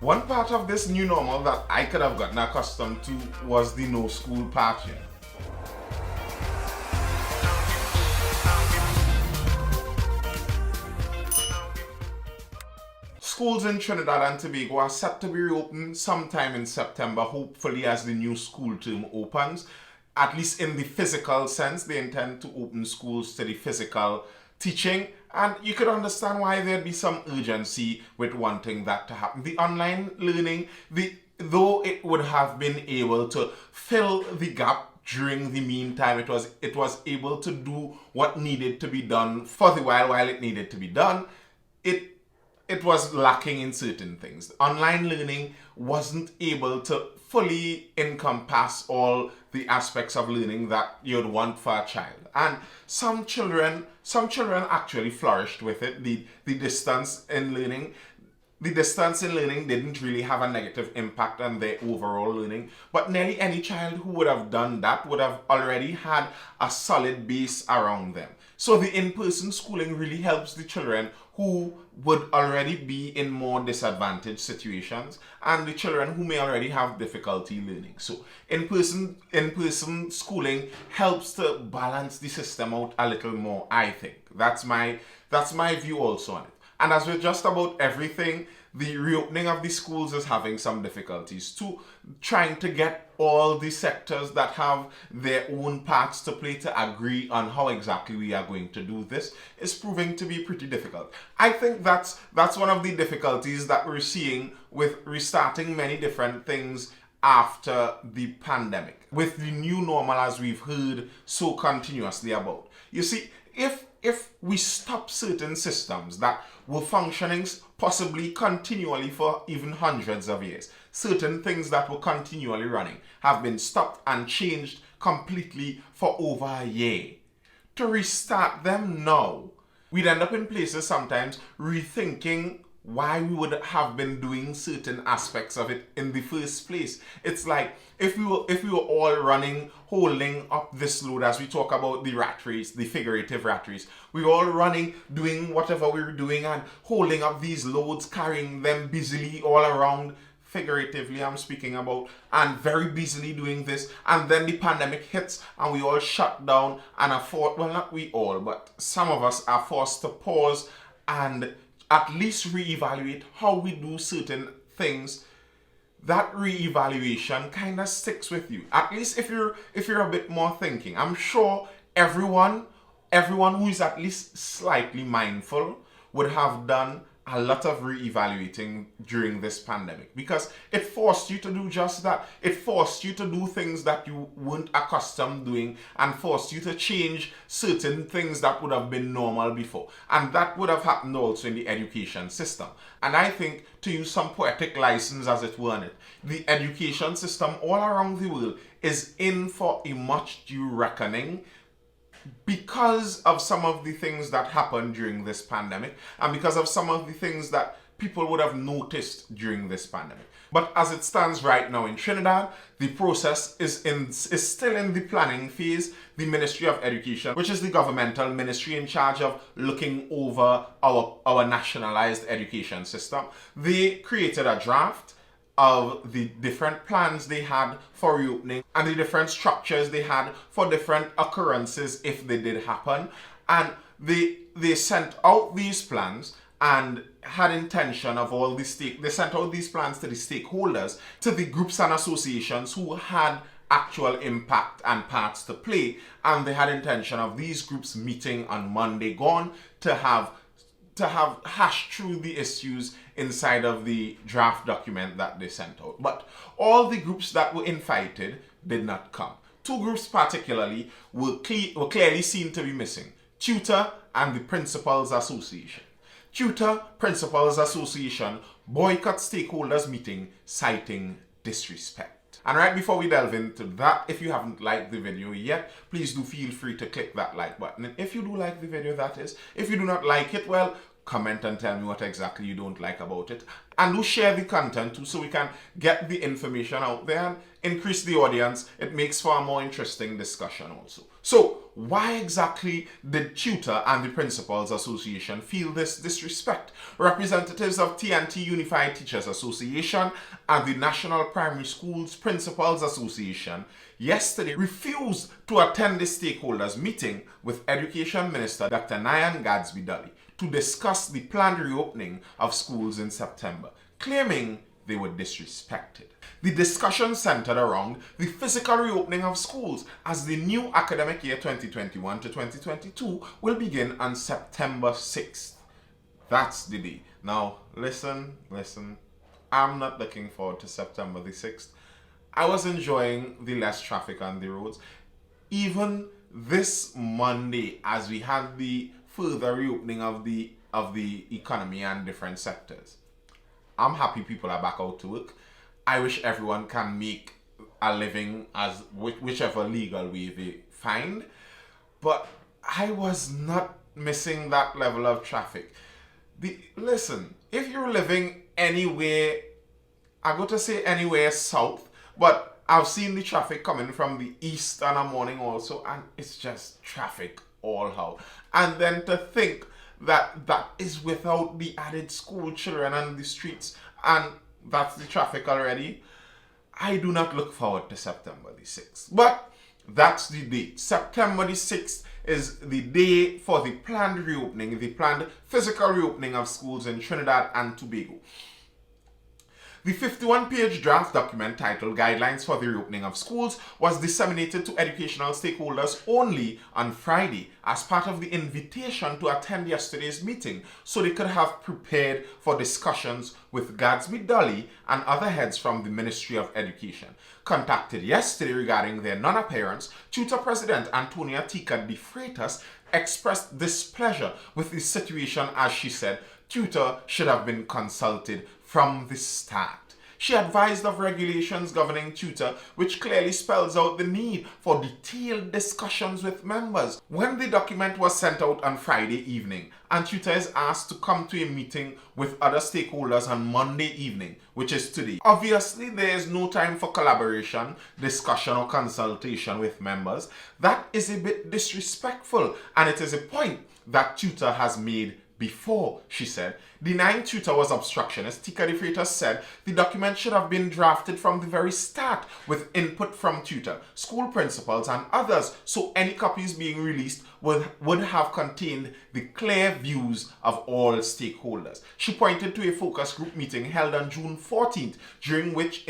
One part of this new normal that I could have gotten accustomed to was the no school part. Schools in Trinidad and Tobago are set to be reopened sometime in September, hopefully as the new school term opens. At least in the physical sense, they intend to open schools to the physical teaching, and you could understand why there'd be some urgency with wanting that to happen. The online learning, though it would have been able to fill the gap during the meantime, it was able to do what needed to be done for the while it needed to be done. It was lacking in certain things. Online learning wasn't able to fully encompass all the aspects of learning that you'd want for a child. And some children actually flourished with it. The distance in learning didn't really have a negative impact on their overall learning. But nearly any child who would have done that would have already had a solid base around them. So the in-person schooling really helps the children who would already be in more disadvantaged situations and the children who may already have difficulty learning. So in-person schooling helps to balance the system out a little more, I think. That's my view also on it. And as with just about everything, the reopening of the schools is having some difficulties too. Trying to get all the sectors that have their own parts to play to agree on how exactly we are going to do this is proving to be pretty difficult. I think that's one of the difficulties that we're seeing with restarting many different things after the pandemic, with the new normal as we've heard so continuously about. You see, if we stop certain systems that were functioning possibly continually for even hundreds of years, certain things that were continually running have been stopped and changed completely for over a year. To restart them now, we'd end up in places sometimes rethinking why we would have been doing certain aspects of it in the first place. It's like if we were all running, holding up this load, as we talk about the rat race, the figurative rat race. We were all running, doing whatever we were doing and holding up these loads, carrying them busily all around, figuratively I'm speaking about, and very busily doing this, and then the pandemic hits and we all shut down and not we all, but some of us are forced to pause and at least reevaluate how we do certain things. That reevaluation kind of sticks with you. At least if you're a bit more thinking. I'm sure everyone who is at least slightly mindful would have done a lot of reevaluating during this pandemic, because it forced you to do just that. It forced you to do things that you weren't accustomed doing and forced you to change certain things that would have been normal before. And that would have happened also in the education system. And I think, to use some poetic license as it were on it, the education system all around the world is in for a much due reckoning because of some of the things that happened during this pandemic and because of some of the things that people would have noticed during this pandemic. But as it stands right now in Trinidad, the process is still in the planning phase. The Ministry of Education, which is the governmental ministry in charge of looking over our nationalized education system, they created a draft of the different plans they had for reopening and the different structures they had for different occurrences if they did happen. And they sent out these plans and had intention of they sent out these plans to the stakeholders, to the groups and associations who had actual impact and parts to play, and they had intention of these groups meeting on Monday gone to have hashed through the issues inside of the draft document that they sent out. But all the groups that were invited did not come. Two groups particularly were clearly seen to be missing: Tutor and the Principals Association. Tutor Principals Association boycott stakeholders meeting, citing disrespect. And right before we delve into that, if you haven't liked the video yet, please do feel free to click that like button. And if you do like the video, that is. If you do not like it, well, comment and tell me what exactly you don't like about it. And do share the content too, so we can get the information out there and increase the audience. It makes for a more interesting discussion also. So why exactly did Tutor and the Principals Association feel this disrespect? Representatives of TNT Unified Teachers Association and the National Primary Schools Principals Association yesterday refused to attend the stakeholders meeting with Education Minister Dr. Nyan Gadsby-Dolly to discuss the planned reopening of schools in September, claiming they were disrespected. The discussion centered around the physical reopening of schools as the new academic year 2021 to 2022 will begin on September 6th. That's the day. Now, listen. I'm not looking forward to September the 6th. I was enjoying the less traffic on the roads. Even this Monday, as we had the further reopening of the economy and different sectors, I'm happy people are back out to work. I wish everyone can make a living as whichever legal way they find. But I was not missing that level of traffic. Listen, if you're living anywhere, I go to say anywhere south, but I've seen the traffic coming from the east on a morning also, and it's just traffic all out. And then to think that is without the added school children on the streets, and that's the traffic already. I do not look forward to September the 6th. But that's the date. September the 6th is the day for the planned reopening, the planned physical reopening of schools in Trinidad and Tobago. The 51-page draft document titled Guidelines for the Reopening of Schools was disseminated to educational stakeholders only on Friday as part of the invitation to attend yesterday's meeting so they could have prepared for discussions with Gadsby-Dolly and other heads from the Ministry of Education. Contacted yesterday regarding their non-appearance, Tutor President Antonia De Freitas expressed displeasure with the situation as she said Tutor should have been consulted from the start. She advised of regulations governing tutor, which clearly spells out the need for detailed discussions with members. When the document was sent out on Friday evening, and tutor is asked to come to a meeting with other stakeholders on Monday evening, which is today. Obviously, there is no time for collaboration, discussion, or consultation with members. That is a bit disrespectful, and it is a point that tutor has made before, she said. Denying tutor was obstructionist, Tekah-De Freitas said the document should have been drafted from the very start with input from tutor, school principals and others, so any copies being released would have contained the clear views of all stakeholders. She pointed to a focus group meeting held on June 14th, during which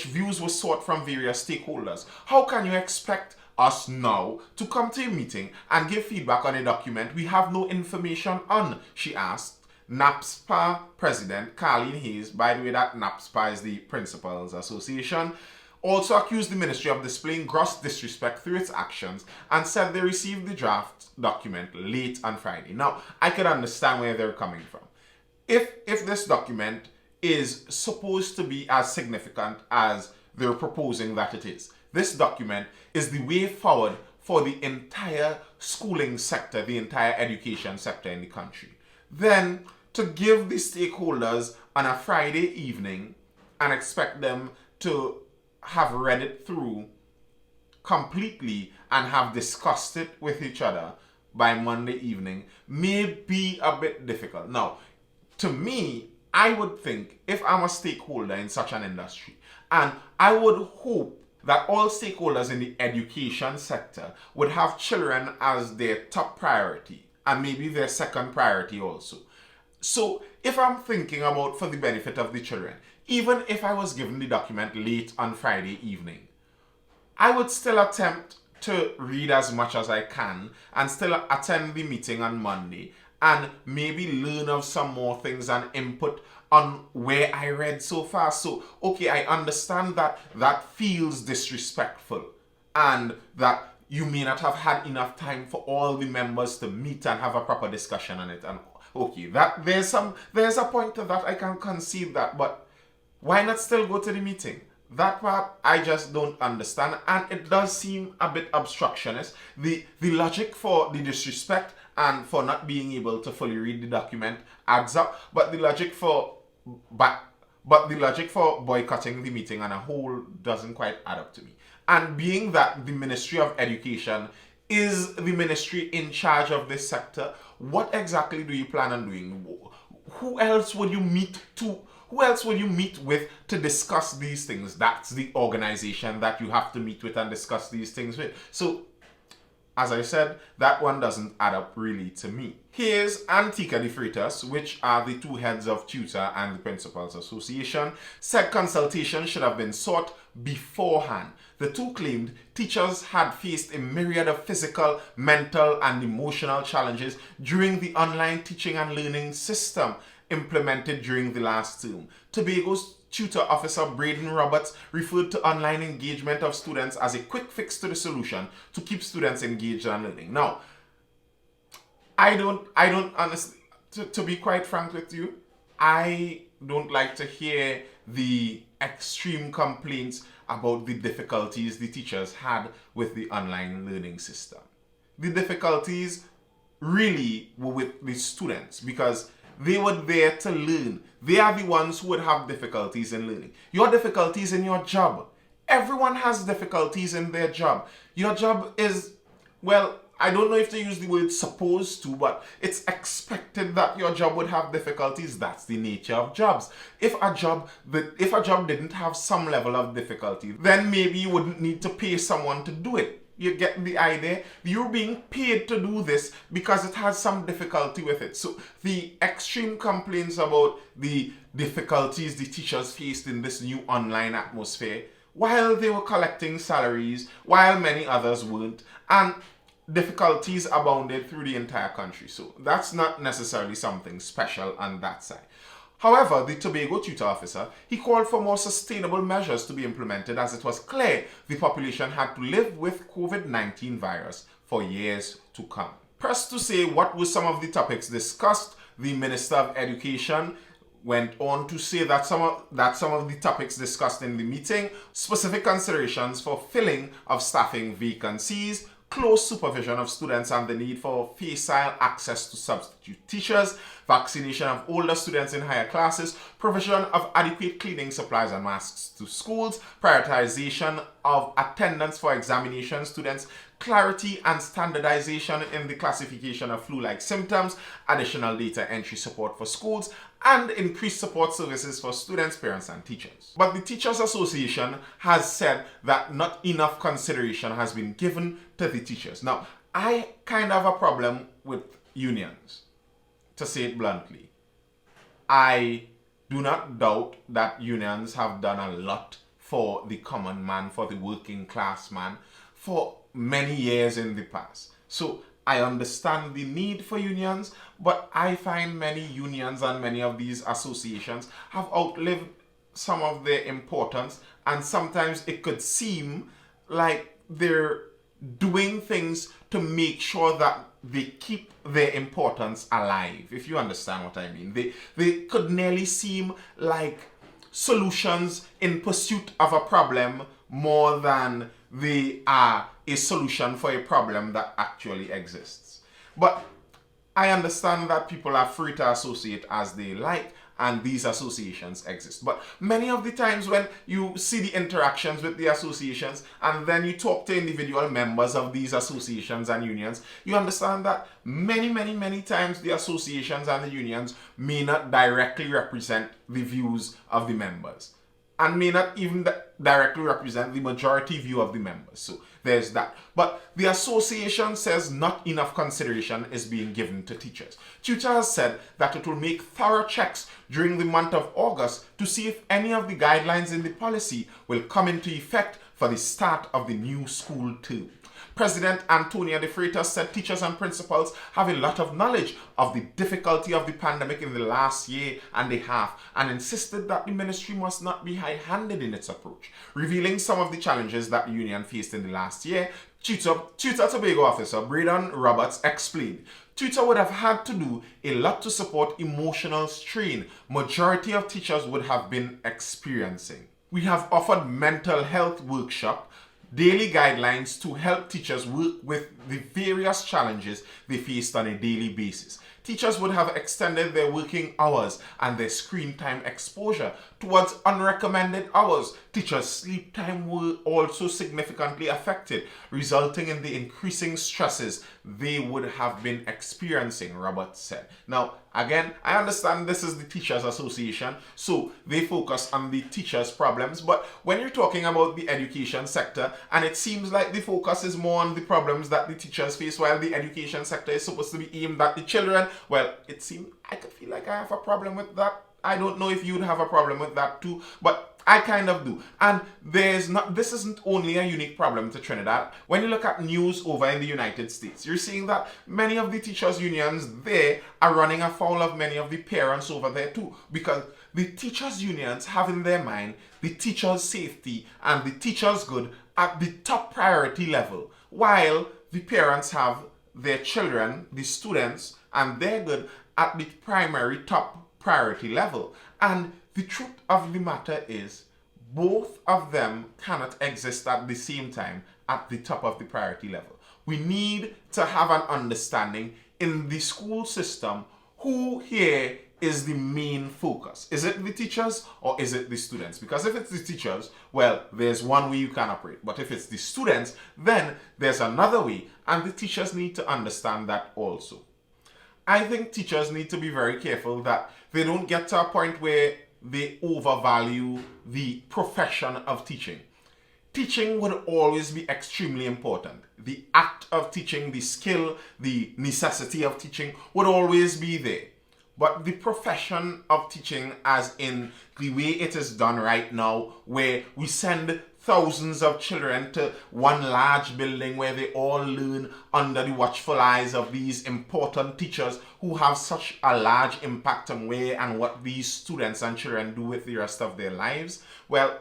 views were sought from various stakeholders. How can you expect us now to come to a meeting and give feedback on a document we have no information on, she asked. NAPSPA President Carleen Hayes, by the way that NAPSPA is the Principals Association, also accused the ministry of displaying gross disrespect through its actions and said they received the draft document late on Friday. Now, I can understand where they're coming from. If this document is supposed to be as significant as they're proposing that it is, this document is the way forward for the entire schooling sector, the entire education sector in the country. Then to give the stakeholders on a Friday evening and expect them to have read it through completely and have discussed it with each other by Monday evening may be a bit difficult. Now, to me, I would think if I'm a stakeholder in such an industry, and I would hope that all stakeholders in the education sector would have children as their top priority and maybe their second priority also. So if I'm thinking about for the benefit of the children, even if I was given the document late on Friday evening, I would still attempt to read as much as I can and still attend the meeting on Monday and maybe learn of some more things and input on where I read so far. So, okay, I understand that that feels disrespectful and that you may not have had enough time for all the members to meet and have a proper discussion on it. And okay, that there's a point to that, I can concede that, but why not still go to the meeting? That part I just don't understand, and it does seem a bit obstructionist. The logic for the disrespect and for not being able to fully read the document adds up, but the logic for boycotting the meeting on a whole doesn't quite add up to me. And being that the Ministry of Education is the ministry in charge of this sector, what exactly do you plan on doing? Who else would you meet to? Who else would you meet with to discuss these things? That's the organization that you have to meet with and discuss these things with. So, as I said, that one doesn't add up really to me. Here's Tekah-De Freitas, which are the two heads of tutor and the Principals Association, said consultation should have been sought beforehand. The two claimed teachers had faced a myriad of physical, mental, and emotional challenges during the online teaching and learning system implemented during the last term. Tobago's tutor officer Braden Roberts referred to online engagement of students as a quick fix to the solution to keep students engaged and learning. Now, I don't honestly, to be quite frank with you, I don't like to hear the extreme complaints about the difficulties the teachers had with the online learning system. The difficulties really were with the students because they were there to learn. They are the ones who would have difficulties in learning. Your difficulties in your job. Everyone has difficulties in their job. Your job is, well, I don't know if to use the word supposed to, but it's expected that your job would have difficulties. That's the nature of jobs. If a job didn't have some level of difficulty, then maybe you wouldn't need to pay someone to do it. You get the idea? You're being paid to do this because it has some difficulty with it. So the extreme complaints about the difficulties the teachers faced in this new online atmosphere, while they were collecting salaries, while many others weren't, and difficulties abounded through the entire country. So that's not necessarily something special on that side. However, the Tobago tutor officer, he called for more sustainable measures to be implemented as it was clear the population had to live with COVID-19 virus for years to come. Pressed to say what were some of the topics discussed, the Minister of Education went on to say that some of the topics discussed in the meeting, specific considerations for filling of staffing vacancies, close supervision of students and the need for facile access to substitute teachers, vaccination of older students in higher classes, provision of adequate cleaning supplies and masks to schools, prioritization of attendance for examination students, clarity and standardization in the classification of flu-like symptoms, additional data entry support for schools, and increased support services for students, parents, and teachers. But the Teachers Association has said that not enough consideration has been given to the teachers. Now, I kind of have a problem with unions, to say it bluntly. I do not doubt that unions have done a lot for the common man, for the working class man, for many years in the past. So I understand the need for unions, but I find many unions and many of these associations have outlived some of their importance, and sometimes it could seem like they're doing things to make sure that they keep their importance alive, if you understand what I mean. They could nearly seem like solutions in pursuit of a problem more than they are a solution for a problem that actually exists. But I understand that people are free to associate as they like, and these associations exist. But many of the times when you see the interactions with the associations and then you talk to individual members of these associations and unions, you understand that many times the associations and the unions may not directly represent the views of the members, and may not even directly represent the majority view of the members. So there's that. But the association says not enough consideration is being given to teachers. Tutor has said that it will make thorough checks during the month of August to see if any of the guidelines in the policy will come into effect for the start of the new school term. President Antonia De Freitas said teachers and principals have a lot of knowledge of the difficulty of the pandemic in the last year and a half, and insisted that the ministry must not be high-handed in its approach. Revealing some of the challenges that the union faced in the last year, Tutor Tobago officer Braden Roberts explained, tutor would have had to do a lot to support emotional strain majority of teachers would have been experiencing. We have offered mental health workshop, daily guidelines to help teachers work with the various challenges they faced on a daily basis. teachers would have extended their working hours and their screen time exposure towards unrecommended hours. Teachers' sleep time were also significantly affected, resulting in the increasing stresses they would have been experiencing, Roberts said. Now, again, I understand this is the Teachers Association, so they focus on the teachers' problems, but when you're talking about the education sector, and it seems like the focus is more on the problems that the teachers face, while the education sector is supposed to be aimed at the children, well, it seems, I could feel like I have a problem with that. I don't know if you'd have a problem with that too, but I kind of do. And this isn't only a unique problem to Trinidad. When you look at news over in the United States, you're seeing that many of the teachers' unions there are running afoul of many of the parents over there too, because the teachers' unions have in their mind the teachers' safety and the teachers' good at the top priority level, while the parents have their children, the students, and their good at the primary top priority level. And the truth of the matter is, both of them cannot exist at the same time at the top of the priority level. We need to have an understanding in the school system who here is the main focus. Is it the teachers or is it the students? Because if it's the teachers, well, there's one way you can operate. But if it's the students, then there's another way. And the teachers need to understand that also. I think teachers need to be very careful that they don't get to a point where they overvalue the profession of teaching. Teaching would always be extremely important. The act of teaching, the skill, the necessity of teaching would always be there. But the profession of teaching, as in the way it is done right now, where we send thousands of children to one large building where they all learn under the watchful eyes of these important teachers who have such a large impact on where and what these students and children do with the rest of their lives, well,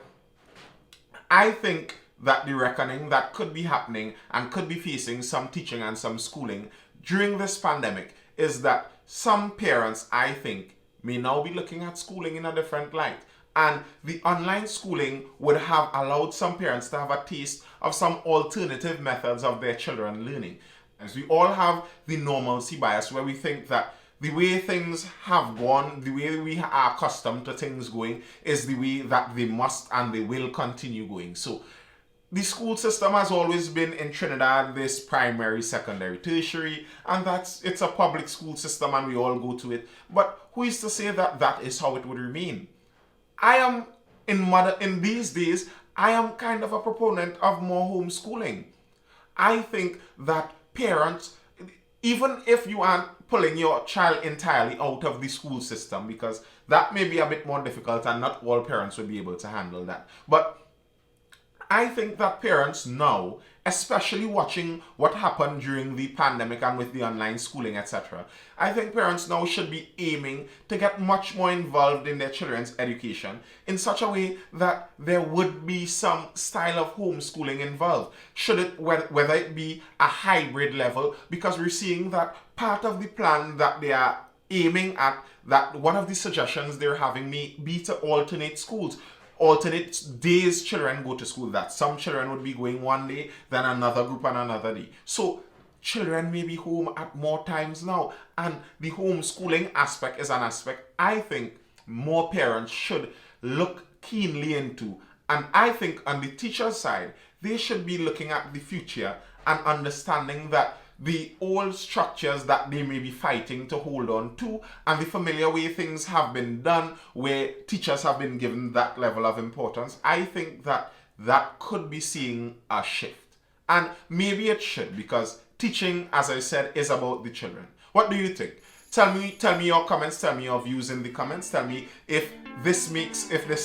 I think that the reckoning that could be happening and could be facing some teaching and some schooling during this pandemic is that some parents, I think, may now be looking at schooling in a different light. And the online schooling would have allowed some parents to have a taste of some alternative methods of their children learning. As we all have the normalcy bias where we think that the way things have gone, the way we are accustomed to things going, is the way that they must and they will continue going. So the school system has always been in Trinidad this primary, secondary, tertiary, and it's a public school system and we all go to it. But who is to say that that is how it would remain? I am, in these days, I am kind of a proponent of more homeschooling. I think that parents, even if you aren't pulling your child entirely out of the school system, because that may be a bit more difficult and not all parents will be able to handle that. But I think that parents now, especially watching what happened during the pandemic and with the online schooling, etc., I think parents now should be aiming to get much more involved in their children's education in such a way that there would be some style of homeschooling involved. Should it, whether it be a hybrid level, because we're seeing that part of the plan that they are aiming at, that one of the suggestions they're having may be to alternate schools. Alternate days children go to school, that some children would be going one day, then another group on another day. So children may be home at more times now, and the homeschooling aspect is an aspect I think more parents should look keenly into. And I think on the teacher's side, they should be looking at the future and understanding that the old structures that they may be fighting to hold on to and the familiar way things have been done where teachers have been given that level of importance, I think that that could be seeing a shift. And maybe it should, because teaching, as I said, is about the children. What do you think? Tell me your comments, tell me your views in the comments, tell me if this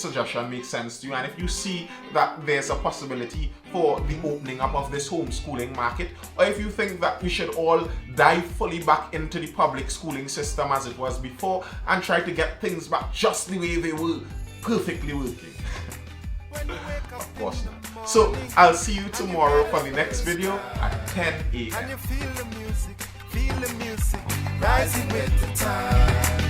suggestion makes sense to you, and if you see that there's a possibility for the opening up of this homeschooling market, or if you think that we should all dive fully back into the public schooling system as it was before and try to get things back just the way they were, perfectly working. Of course not. So I'll see you tomorrow for the next video at 10 a.m. Feel the music rising with the time.